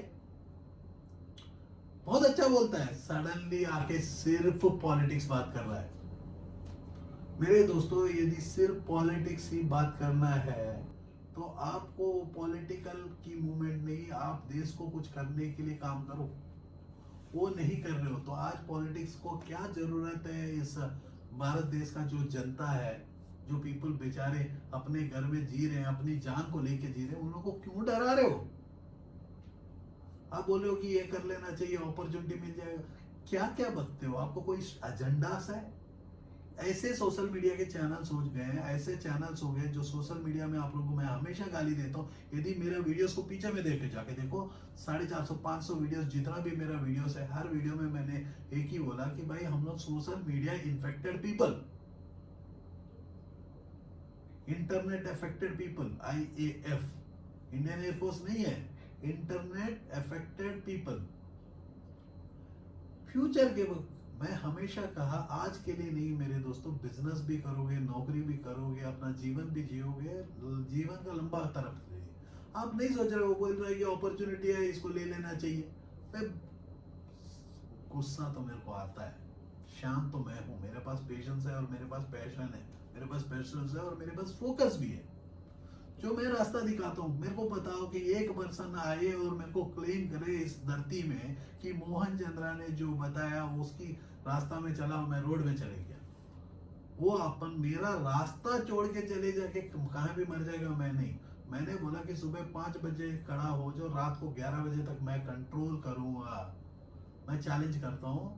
बहुत अच्छा बोलता है, सडनली आके सिर्फ पॉलिटिक्स बात कर रहा है। मेरे दोस्तों, यदि सिर्फ पॉलिटिक्स ही बात करना है, तो आपको पॉलिटिकल की मूवमेंट नहीं, आप देश को कुछ करने के लिए काम करो, वो नहीं कर रहे हो। तो आज पॉलिटिक्स को क्या जरूरत है? इस भारत देश का जो जनता है, जो पीपल बेचारे अपने घर में जी रहे हैं, अपनी जान को लेके जी रहे हैं, उन लोगों को क्यों डरा रहे हो? आप बोल रहे हो कि ये कर लेना चाहिए, अपॉर्चुनिटी मिल जाएगा। क्या क्या बकते हो? आपको कोई एजेंडा है? ऐसे सोशल मीडिया के चैनल्स हो गए हैं, ऐसे चैनल्स हो गए जो सोशल मीडिया में, आप लोगों को मैं हमेशा गाली देता हूँ। यदि मेरे वीडियोस को पीछे में देखे जाके देखो, 450-500 वीडियोस, जितना भी मेरा वीडियोस है, हर वीडियो में मैंने एक ही बोला कि भाई हम लोग social media infected people, internet affected people, IAF, Indian air force नहीं है, इंटरनेट अफेक्टेड पीपल। फ्यूचर के वक्त मैं हमेशा कहा, आज के लिए नहीं मेरे दोस्तों, बिजनेस भी करोगे, नौकरी भी करोगे, अपना जीवन भी जियोगे, जीवन का लंबा तरफ है। आप नहीं सोच रहे हो, बोल रहे कि अपॉर्चुनिटी है, इसको ले लेना चाहिए। गुस्सा तो मेरे को आता है, शांत तो मैं हूँ, मेरे पास पेशेंस है और मेरे पास पैशन है, मेरे पास पेशेंस है और मेरे पास फोकस भी है। जो मैं रास्ता दिखाता हूँ, मेरे को बताओ कि एक पर्सन आए और मेरे को क्लेम करे इस धरती में कि मोहन चंद्रा ने जो बताया उसकी रास्ता में चला, मैं रोड में चले गया। वो अपन मेरा रास्ता छोड़ के चले जाके कहाँ भी मर जाएगा, मैं नहीं। मैंने बोला कि सुबह 5 बजे खड़ा हो जो रात को 11 बजे तक मैं कंट्रोल करूंगा। मैं चैलेंज करता हूँ,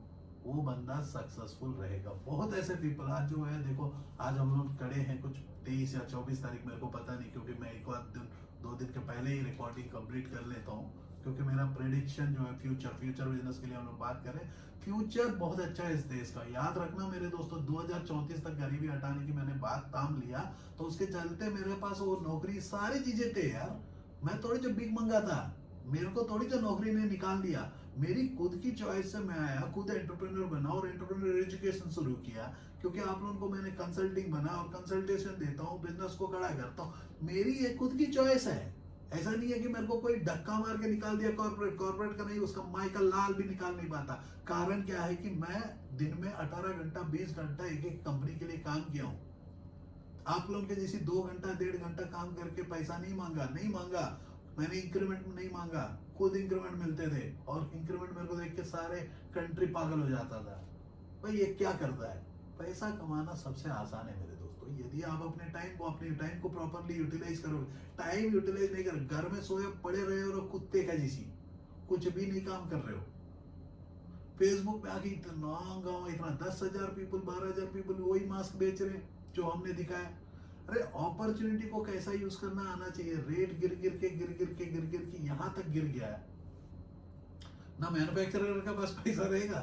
वो बंदा सक्सेसफुल रहेगा। बहुत ऐसे पीपल आज जो है, देखो आज हम लोग खड़े हैं कुछ 23 या 24 तारीख, मेरे को पता नहीं, क्योंकि मैं एक आध दिन 2 दिन के पहले ही रिकॉर्डिंग कंप्लीट कर लेता हूँ, क्योंकि मेरा प्रेडिक्शन जो है फ्यूचर बिजनेस के लिए हम लोग बात करें। फ्यूचर बहुत अच्छा है इस देश का, याद रखना मेरे दोस्तों। 2034 तक गरीबी हटाने की मैंने बात ताम लिया, तो उसके चलते मेरे पास वो नौकरी सारी चीजें थे यार। मैं थोड़ी जो बिग मंगा था, मेरे को थोड़ी जो नौकरी ने निकाल दिया। मेरी खुद की चॉइस से मैं आया, खुद एंटरप्रेन्योर बना और एंटरप्रेन्योर एजुकेशन शुरू किया, क्योंकि आप लोगों को मैंने कंसल्टिंग बना और कंसल्टेशन देता हूँ, बिजनेस को खड़ा करता हूँ। मेरी ये खुद की चॉइस है। ऐसा नहीं है कि मेरे को कोई धक्का मार के निकाल दिया कॉर्पोरेट का नहीं, उसका माइकल लाल भी निकाल नहीं पाता। कारण क्या है कि मैं दिन में 18 घंटा 20 घंटा एक एक कंपनी के लिए काम किया हूँ। आप लोगों के जैसी 2 घंटा 1.5 घंटा काम करके पैसा नहीं मांगा। मैंने इंक्रीमेंट नहीं मांगा, खुद इंक्रीमेंट मिलते थे, और इंक्रीमेंट मेरे को देख के सारे कंट्री पागल हो जाता था। भाई ये क्या करता है? पैसा कमाना सबसे आसान है मेरे दोस्तों, यदि आप अपने टाइम को प्रॉपरली यूटिलाइज करोगे। टाइम यूटिलाइज नहीं कर, घर में सोए पड़े रहे हो कुत्ते का जैसी, कुछ भी नहीं काम कर रहे हो। फेसबुक पे आके इतना गाँव, इतना 10,000 पीपल 12,000 पीपल वही मास्क बेच रहे हैं जो हमने दिखाया। अरे अपॉर्चुनिटी को कैसा यूज करना आना चाहिए। रेट गिर गिर के यहाँ तक गिर गया है ना। मैन्युफैक्चरर के पास पैसा रहेगा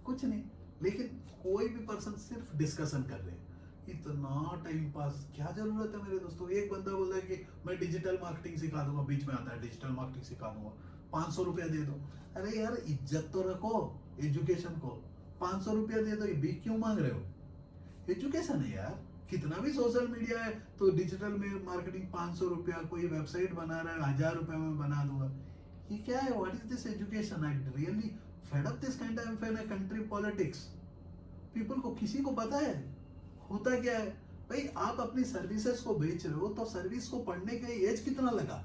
कुछ नहीं, लेकिन कोई भी पर्सन सिर्फ डिस्कशन कर रहे हैं। इतना टाइम पास क्या जरूरत है मेरे दोस्तों। एक बंदा बोल रहा है कि मैं डिजिटल मार्केटिंग सिखा दूंगा, बीच में आता है डिजिटल मार्केटिंग सिखा दूंगा, 500 रुपया दे दो। अरे यार इज्जत तो रखो एजुकेशन को, 500 रुपया दे दो, ये भी क्यों मांग रहे हो? एजुकेशन है यार। कितना भी सोशल मीडिया है तो डिजिटल में मार्केटिंग 500 रुपया, कोई वेबसाइट बना रहा है 1000 रुपया में बना दूंगा। ये क्या है? What is this education? I really fed up this kind of country politics. People को, किसी को पता है होता क्या है? भाई आप अपनी सर्विसेज को बेच रहे हो, तो सर्विस को पढ़ने का एज कितना लगा,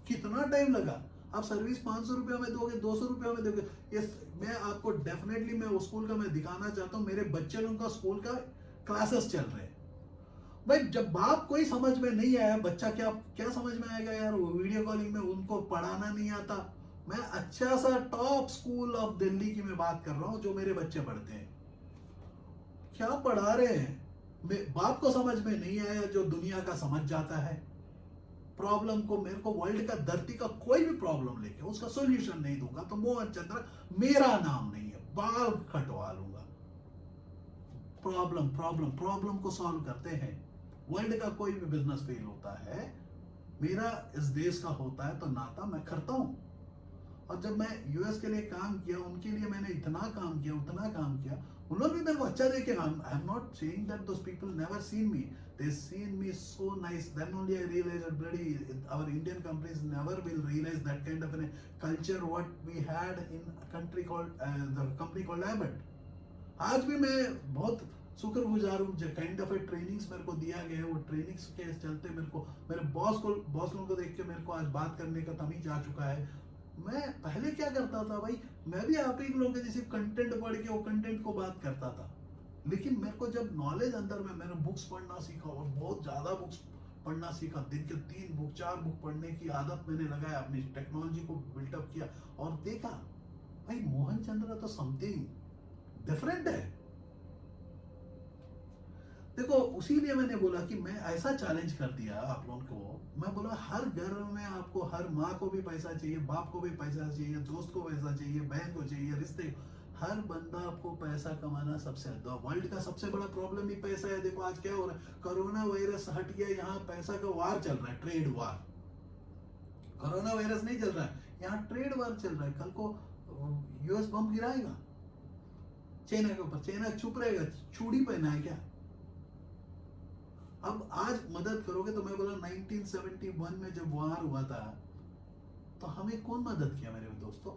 कितना टाइम लगा? आप सर्विस 500 रुपया में दोगे, 200 रुपया में दोगे। ये मैं आपको डेफिनेटली, मैं उस स्कूल का मैं दिखाना चाहता हूँ, मेरे बच्चे लोगों का स्कूल का क्लासेस चल रहे हैं। भाई जब बाप कोई समझ में नहीं आया, बच्चा क्या क्या समझ में आएगा यार? वीडियो कॉलिंग में उनको पढ़ाना नहीं आता। मैं अच्छा सा टॉप स्कूल ऑफ दिल्ली की मैं बात कर रहा हूँ, जो मेरे बच्चे पढ़ते हैं। क्या पढ़ा रहे हैं? बाप को समझ में नहीं आया, जो दुनिया का समझ जाता है। प्रॉब्लम को, मेरे को वर्ल्ड का, धरती का कोई भी प्रॉब्लम लेके उसका सॉल्यूशन नहीं दूंगा तो मोहन चंद्र मेरा नाम नहीं है, बाल कटवा लूंगा। प्रॉब्लम को सॉल्व करते हैं। वर्ल्ड का कोई भी बिजनेस फेल होता है, मेरा इस देश का होता है तो नाता मैं करता हूं। और जब मैं यूएस के लिए काम किया, उनके लिए मैंने इतना काम किया, उन्होंने भी मेरे को अच्छा देखे। I am not saying that those people never seen me, they seen me so nice, then only I realised that bloody our Indian companies never will realise that kind of culture what we had in country called the company called Abbott. आज भी मैं बहुत शुक्रगुजार हूँ जो kind of trainings मेरे को दिया गया है। वो ट्रेनिंग्स के चलते मेरे को, मेरे बॉस लोगों को देख के मेरे को आज बात करने का तमीज आ चुका है। मैं पहले क्या करता था भाई, मैं भी आप ही लोगों के जैसे कंटेंट पढ़ के वो कंटेंट को बात करता था, लेकिन मेरे को जब नॉलेज अंदर में, मैंने बुक्स पढ़ना सीखा और बहुत ज्यादा बुक्स पढ़ना सीखा। दिन के 3 बुक 4 बुक पढ़ने की आदत मैंने लगाया, अपनी टेक्नोलॉजी को बिल्टअप किया और देखा भाई मोहन चंद्र तो समथिंग डिफरेंट है। देखो उसी लिए मैंने बोला कि मैं ऐसा चैलेंज कर दिया आप लोगों को। मैं बोला हर घर में आपको, हर माँ को भी पैसा चाहिए, बाप को भी पैसा चाहिए, दोस्त को पैसा चाहिए, बहन को चाहिए, रिश्ते, हर बंदा आपको पैसा कमाना सबसे ज्यादा। वर्ल्ड का सबसे बड़ा प्रॉब्लम ही पैसा है। देखो आज क्या हो रहा है, कोरोना वायरस हट गया, यहाँ पैसा का वार चल रहा है, ट्रेड वार। कोरोना वायरस नहीं चल रहा है, यहाँ ट्रेड वार चल रहा है। कल को यूएस बम गिराएगा चाइना के ऊपर, चाइना चुप रहेगा? चूड़ी पहना है क्या? अब आज मदद करोगे तो मैं बोला 1971 में जब वार हुआ था तो हमें कौन मदद किया मेरे दोस्तों?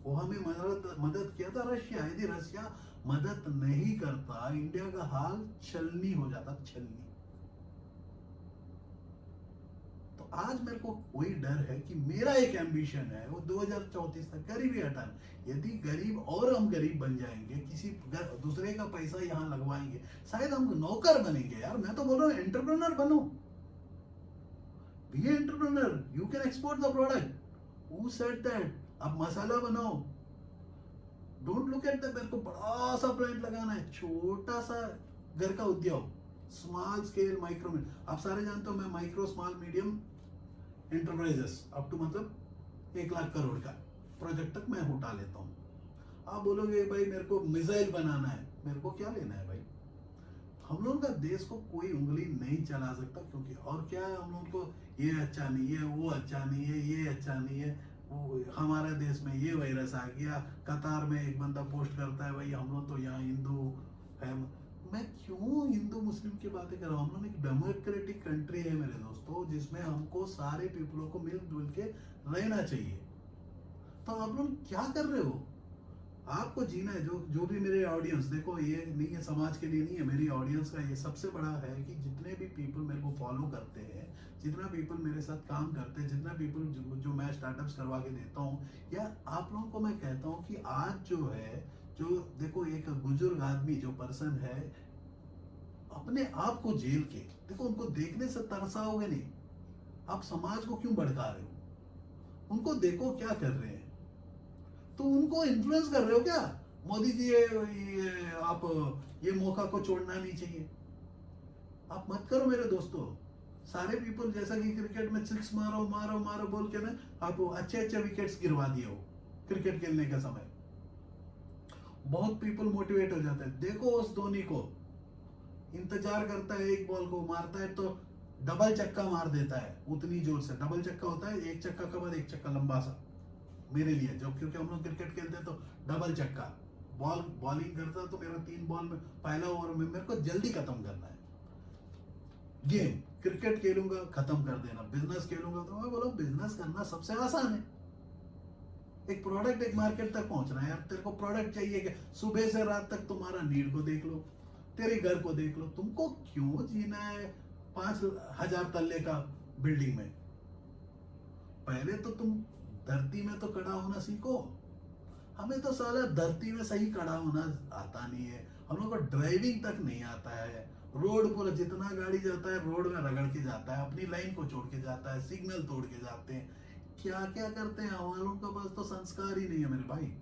वो हमें मदद किया था रशिया। यदि रशिया मदद नहीं करता, इंडिया का हाल छलनी हो जाता, छलनी। तो आज मेरे को वही डर है कि मेरा एक एम्बिशन है वो 2034 तक गरीबी हटाना। यदि गरीब और हम गरीब बन जाएंगे, किसी दूसरे का पैसा यहाँ लगवाएंगे, शायद हम नौकर बनेंगे। यार मैं तो बोल रहा हूँ एंटरप्रेन्योर बनो, be entrepreneur, you can export the product. Who said that? आप मसाला बनाओ, डोंट लुक एट द, मेरे को बड़ा सा प्लांट लगाना है, छोटा सा घर का उद्योग, स्मॉल स्केल माइक्रो में। आप सारे जानते हो मैं micro small medium enterprises up to मतलब 1 लाख करोड़ का प्रोजेक्ट तक मैं उठा लेता हूँ। आप बोलोगे भाई मेरे को मिसाइल बनाना है, मेरे को क्या लेना है भाई? हम लोगों का देश को कोई उंगली नहीं चला सकता, क्योंकि और क्या है, हम लोगों को ये अच्छा नहीं है, वो अच्छा नहीं है, ये अच्छा नहीं है, वो हमारे देश में ये वायरस आ गया। कतार में एक बंदा पोस्ट करता है भाई हम लोग तो यहाँ हिंदू है। मैं क्यों हिंदू मुस्लिम की बातें कर रहा हूँ? हम लोग एक डेमोक्रेटिक कंट्री है मेरे दोस्तों, जिसमें हमको सारे पीपलों को मिलजुल के रहना चाहिए। तो आप लोग क्या कर रहे हो? आपको जीना है। जो भी मेरे ऑडियंस, देखो ये नहीं है समाज के लिए नहीं है, मेरी ऑडियंस का ये सबसे बड़ा है कि जितने भी पीपल मेरे को फॉलो करते हैं, जितना पीपल मेरे साथ काम करते हैं, जितना पीपल जो मैं स्टार्टअप्स करवा के देता हूँ, या आप लोगों को मैं कहता हूँ कि आज जो है, जो देखो एक बुजुर्ग आदमी जो पर्सन है, अपने आप को जेल के देखो, उनको देखने से तरसाओगे नहीं। आप समाज को क्यों भड़का रहे हो? उनको देखो क्या कर रहे हैं, तो उनको इन्फ्लुएंस कर रहे हो क्या? मोदी जी आप ये मौका को छोड़ना नहीं चाहिए। आप मत करो मेरे दोस्तों। सारे पीपल जैसा कि क्रिकेट में सिक्स मारो मारो मारो बोल के ना, आप अच्छे अच्छे विकेट्स गिरवा दिए हो क्रिकेट खेलने के समय। बहुत पीपल मोटिवेट हो जाते हैं। देखो उस धोनी को, इंतजार करता है एक बॉल को, मारता है तो डबल चक्का मार देता है उतनी जोर से। डबल चक्का होता है एक चक्का के बाद एक चक्का लंबा सा, मेरे लिए जो, क्योंकि हम लोग क्रिकेट खेलते हैं तो डबल चक्का। बॉलिंग करता तो मेरा 3 बॉल में पहला ओवर में मेरे को जल्दी खत्म करना है गेम। क्रिकेट खेलूंगा खत्म कर देना, बिजनेस खेलूंगा तो मैं बोला बिजनेस करना सबसे आसान है। एक प्रोडक्ट एक मार्केट तक पहुंचना है। यार तेरे को प्रोडक्ट चाहिए क्या? सुबह से रात तक तुम्हारा नीड को देख लो, तेरे घर को देख लो। तुमको क्यों जीना है 5,000 तल्ले का बिल्डिंग में? पहले तो तुम धरती में तो खड़ा होना सीखो। हमें तो साला धरती में सही खड़ा होना आता नहीं है। हम लोग को ड्राइविंग तक नहीं आता है। रोड पर जितना गाड़ी जाता है रोड में रगड़ के जाता है, अपनी लाइन को छोड़ के जाता है, सिग्नल तोड़ के जाते हैं। क्या क्या करते हैं हम लोगों के पास? तो संस्कार ही नहीं है मेरे भाई।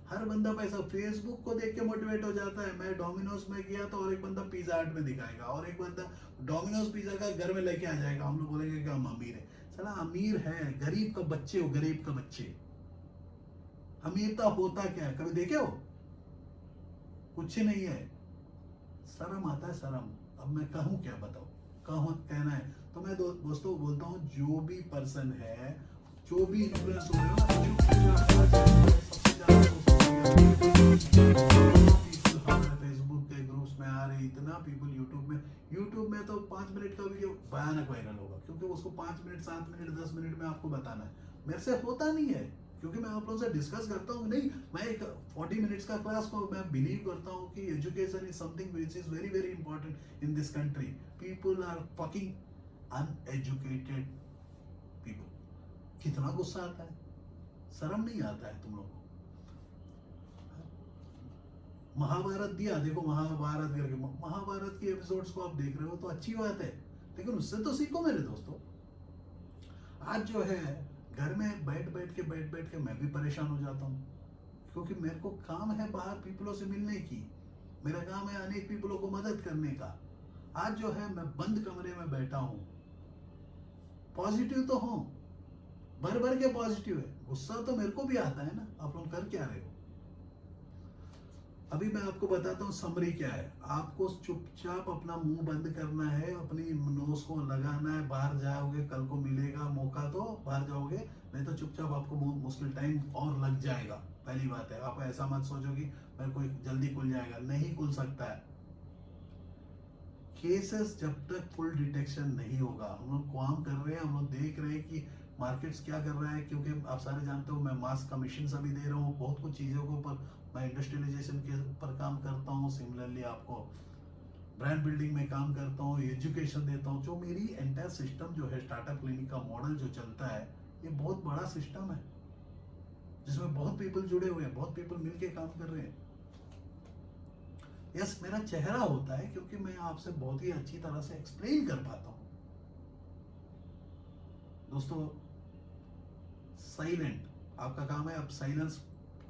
हर बंदा पैसा फेसबुक को देख के मोटिवेट हो जाता है। मैं डोमिनोज में गया तो और एक बंदा पिज्जा हट में दिखाएगा, और एक बंदा डोमिनोज पिज्जा का घर में लेके आ जाएगा। हम लोग बोलेंगे कि हम अमीर है। साला अमीर है, गरीब का बच्चे हो, गरीब का बच्चे। अमीरता होता क्या है कभी देखे हो? कुछ नहीं है। शर्म आता है, शर्म। अब मैं कहूँ क्या, बताओ कहूँ कहना है तो मैं दोस्तों बोलता हूँ, जो भी पर्सन है, जो भी इन्फ्लुएंस हो रहे हो ना, सबसे ज्यादा हमारे फेसबुक के ग्रुप्स में आ रहे, इतना पीपल यूट्यूब में तो 5 मिनट का वीडियो भयानक वायरल होगा, क्योंकि उसको 5 मिनट 7 मिनट 10 मिनट में आपको बताना है। मेरे से होता नहीं है, क्योंकि मैं आप लोगों से डिस्कस करता हूँ नहीं। मैं एक 40 मिनट्स का क्लास को मैं बिलीव करता हूँ कि education is something which is very very important in this country. People are fucking uneducated people. कितना गुस्सा आता है, शर्म नहीं आता है तुम लोग को? महाभारत दिया, देखो महाभारत करके, महाभारत की एपिसोड्स को आप देख रहे हो तो अच्छी बात है, लेकिन उससे तो सीखो मेरे दोस्तों। आज जो है घर में बैठ बैठ के मैं भी परेशान हो जाता हूँ, क्योंकि मेरे को काम है बाहर पीपलों से मिलने की। मेरा काम है अनेक पीपलों को मदद करने का। आज जो है मैं बंद कमरे में बैठा हूँ। पॉजिटिव तो हूँ, भर भर के पॉजिटिव है। गुस्सा तो मेरे को भी आता है ना। आप लोग कर क्या रहे हो? अभी मैं आपको बताता हूँ समरी क्या है। आपको चुपचाप अपना मुंह बंद करना है, अपनी नोज को लगाना है। बाहर जाओगे, कल को मिलेगा मौका तो बाहर जाओगे, नहीं तो चुपचाप आपको बहुत मुश्किल टाइम और लग जाएगा। पहली बात है, आप ऐसा मत सोचो कि मेरे को जल्दी खुल जाएगा, नहीं खुल सकता है। केसेस जब तक फुल डिटेक्शन नहीं होगा, हम लोग काम कर रहे हैं, हम लोग देख रहे हैं कि मार्केट्स क्या कर रहा है, क्योंकि आप सारे जानते हो मैं मास कमीशन अभी दे रहा हूँ बहुत कुछ चीज़ों के ऊपर। मैं इंडस्ट्रियलाइजेशन के ऊपर काम करता हूँ। सिमिलरली आपको ब्रांड बिल्डिंग में काम करता हूँ, एजुकेशन देता हूँ। जो मेरी एंटायर सिस्टम जो है, स्टार्टअप क्लिनिक का मॉडल जो चलता है, ये बहुत बड़ा सिस्टम है जिसमें बहुत पीपल जुड़े हुए हैं, बहुत पीपल मिलके काम कर रहे हैं। यस, मेरा चेहरा होता है क्योंकि मैं आपसे बहुत ही अच्छी तरह से एक्सप्लेन कर पाता हूं। दोस्तों, साइलेंट आपका काम है, आप साइलेंस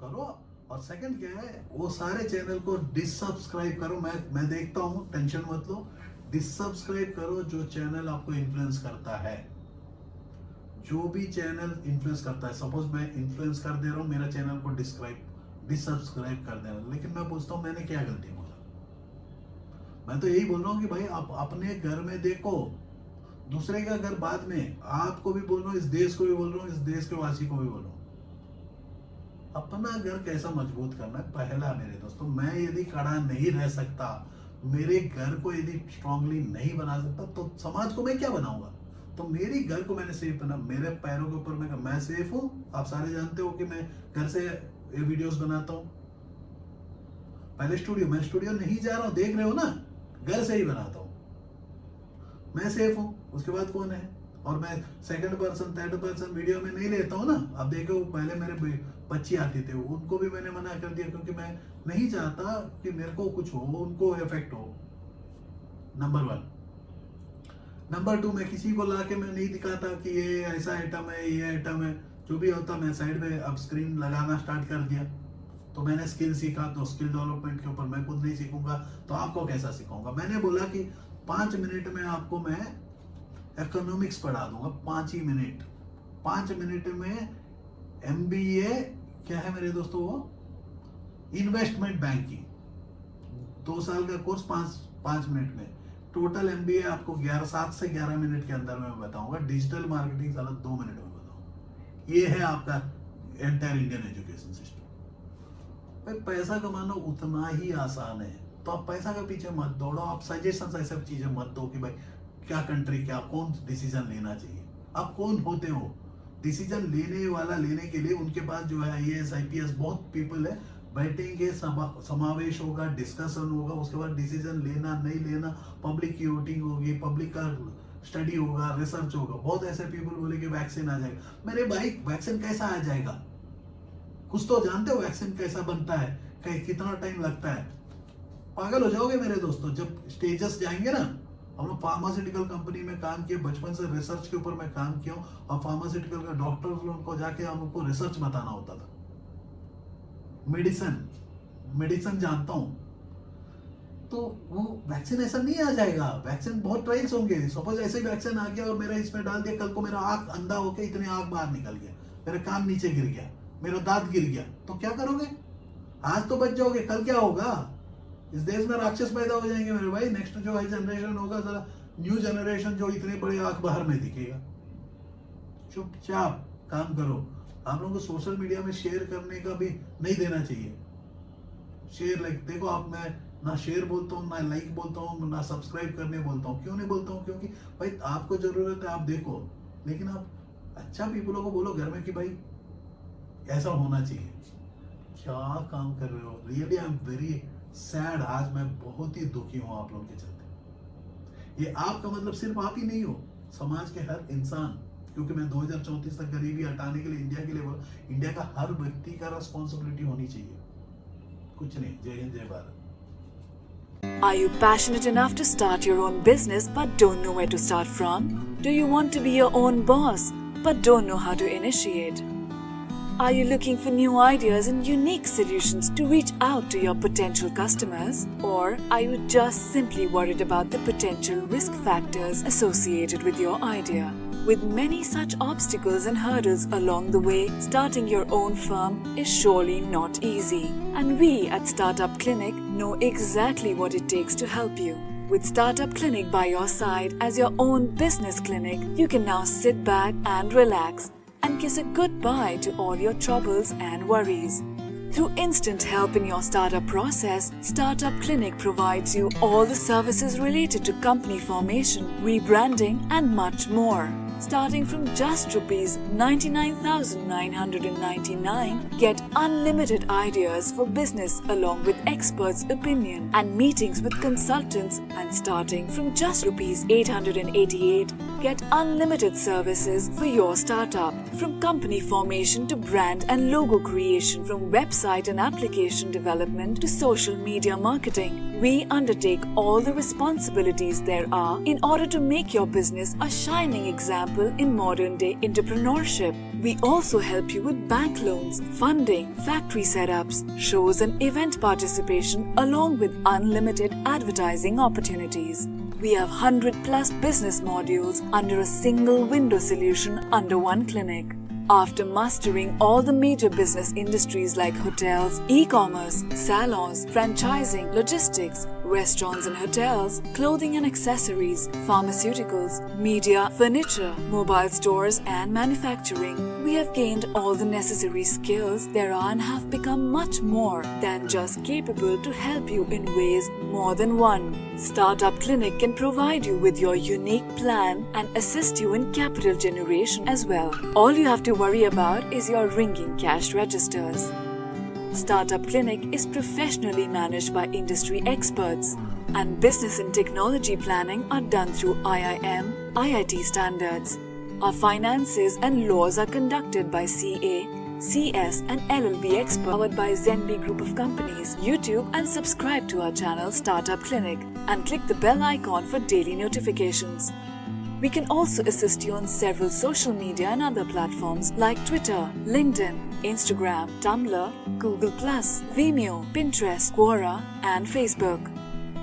करो। और सेकंड क्या है, वो सारे चैनल को डिसब्सक्राइब करो। मैं देखता हूं, टेंशन मत लो। डिसब्सक्राइब करो जो चैनल आपको इन्फ्लुएंस करता है। जो भी चैनल इन्फ्लुएंस करता है, सपोज मैं इन्फ्लुएंस कर दे रहा हूं, मेरा चैनल को डिसब्सक्राइब कर दे रहा हूं, लेकिन मैं पूछता हूं मैंने क्या गलती बोला। मैं तो यही बोल रहा हूं कि भाई आप अपने घर में देखो, दूसरे का घर बाद में। आपको भी बोल रहा हूं, इस देश को भी बोल रहा हूं, इस देश के वासी को भी बोल रहा हूं, अपना घर कैसा मजबूत करना है पहला। मेरे दोस्तों, मैं यदि खड़ा नहीं रह सकता, मेरे घर को यदि स्ट्रांगली नहीं बना सकता, तो समाज को मैं क्या बनाऊंगा। तो मेरी घर को मैंने सेफ बना, मेरे पैरों के ऊपर मैं सेफ हूं। आप सारे जानते हो कि मैं घर से ये वीडियोस बनाता हूं। पहले मैं स्टूडियो नहीं जा रहा हूं, देख रहे हो ना, घर से ही बनाता हूं, मैं सेफ हूं। उसके बाद कौन है? और मैं second person third person video में नहीं लेता हूं ना। अब देखो, पहले मेरे बच्चे आते थे, उनको भी मैंने मना कर दिया क्योंकि मैं नहीं चाहता कि मेरे को कुछ हो, उनको इफेक्ट हो। नंबर 1। नंबर 2, मैं किसी को लाके मैं नहीं दिखाता कि ये ऐसा आइटम है, ये आइटम है। जो भी होता, मैं साइड में अब स्क्रीन लगाना स्टार्ट कर दिया। तो मैंने स्किल सीखा, तो स्किल डेवलपमेंट के ऊपर मैं खुद नहीं सीखूंगा तो आपको कैसा सिखाऊंगा। मैंने बोला कि 5 मिनट में आपको मैं इकोनॉमिक्स पढ़ा दूंगा। 5 ही मिनट, 5 मिनट में MBA क्या है मेरे दोस्तों, वो इन्वेस्टमेंट बैंकिंग, 2 साल का कोर्स 5 मिनट में। टोटल MBA आपको 7 से 11 मिनट के अंदर में बताऊंगा। डिजिटल मार्केटिंग साला 2 मिनट में बताऊंगा। ये है आपका एंटायर इंडियन एजुकेशन सिस्टम। भाई, पैसा कमाना उतना ही आसान है, तो आप पैसा के पीछे मत दौड़ो। आप सजेशन ऐसी चीजें मत दो कि भाई क्या कंट्री, क्या कौन डिसीजन लेना चाहिए। आप कौन होते हो डिसीजन लेने के लिए? उनके पास जो है IAS IPS बहुत पीपल है, बैठेंगे, समावेश होगा, डिस्कशन होगा, उसके बाद डिसीजन लेना नहीं लेना, पब्लिक की वोटिंग होगी, पब्लिक का स्टडी होगा, रिसर्च होगा। बहुत ऐसे पीपल बोले कि वैक्सीन आ जाएगा। मेरे भाई, वैक्सीन कैसा आ जाएगा? कुछ तो जानते हो वैक्सीन कैसा बनता है, कितना टाइम लगता है? पागल हो जाओगे मेरे दोस्तों। जब स्टेजेस जाएंगे ना, हम लोग फार्मास्यूटिकल कंपनी में काम किए, बचपन से रिसर्च के ऊपर मैं काम किया हूं। और फार्मास्यूटिकल का डॉक्टर को जाके हमको रिसर्च बताना होता था। मेडिसिन जानता हूं। तो वो वैक्सीन ऐसा नहीं आ जाएगा। वैक्सीन बहुत ट्रायल्स होंगे। सपोज ऐसे ही वैक्सीन आ गया और मेरा इसमें डाल दिया, कल को मेरा आंख अंधा होकर इतने आंख बाहर निकल गया, मेरा कान नीचे गिर गया, मेरा दांत गिर गया, तो क्या करोगे? आज तो बच जाओगे, कल क्या होगा? इस देश में राक्षस पैदा हो जाएंगे मेरे भाई। नेक्स्ट जो है जनरेशन होगा, जरा न्यू जनरेशन, जो इतने बड़े आंख बाहर में दिखेगा। चुपचाप काम करो। आप लोगों को सोशल मीडिया में शेयर करने का भी नहीं देना चाहिए। शेयर देखो, आप मैं ना शेयर बोलता हूँ, ना लाइक बोलता हूँ, ना सब्सक्राइब करने बोलता हूँ। क्यों नहीं बोलता हूँ? क्योंकि भाई आपको जरूरत है, आप देखो, लेकिन आप अच्छा पीपलों को बोलो घर में कि भाई ऐसा होना चाहिए। क्या काम कर रहे हो? Really I am very sad. आज मैं बहुत ही दुखी हूं आप लोगों के चलते। ये आपका मतलब सिर्फ आप ही नहीं हो, समाज के हर इंसान। क्योंकि मैं 2034 तक गरीबी हटाने के लिए इंडिया के लिए बोला, इंडिया का हर व्यक्ति का रिस्पॉन्सिबिलिटी होनी चाहिए। कुछ नहीं। जय हिंद, जय Bharat. Are you passionate enough to start your own business but don't know where to start from? Do you want to be your own boss but don't know how to initiate? Are you looking for new ideas and unique solutions to reach out to your potential customers? Or are you just simply worried about the potential risk factors associated with your idea? With many such obstacles and hurdles along the way, starting your own firm is surely not easy. And we at Startup Clinic know exactly what it takes to help you. With Startup Clinic by your side as your own business clinic, you can now sit back and relax and kiss a goodbye to all your troubles and worries. Through instant help in your startup process, Startup Clinic provides you all the services related to company formation, rebranding and much more. Starting from just rupees 99,999, get unlimited ideas for business along with experts' opinion and meetings with consultants. And starting from just rupees 888, get unlimited services for your startup. From company formation to brand and logo creation, from website and application development to social media marketing, we undertake all the responsibilities there are in order to make your business a shining example in modern-day entrepreneurship. We also help you with bank loans, funding, factory setups, shows and event participation along with unlimited advertising opportunities. We have 100+ business modules under a single window solution under one clinic. After mastering all the major business industries like hotels, e-commerce, salons, franchising, logistics, restaurants and hotels, clothing and accessories, pharmaceuticals, media, furniture, mobile stores and manufacturing, we have gained all the necessary skills there are and have become much more than just capable to help you in ways more than one. Startup Clinic can provide you with your unique plan and assist you in capital generation as well. All you have to worry about is your ringing cash registers. Startup Clinic is professionally managed by industry experts, and business and technology planning are done through IIM, IIT standards. Our finances and laws are conducted by CA, CS and LLB experts, powered by Zenby Group of Companies. YouTube and subscribe to our channel Startup Clinic and click the bell icon for daily notifications. We can also assist you on several social media and other platforms like Twitter, LinkedIn, Instagram, Tumblr, Google+, Vimeo, Pinterest, Quora and Facebook.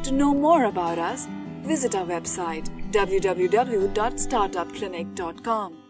To know more about us, visit our website www.startupclinic.com.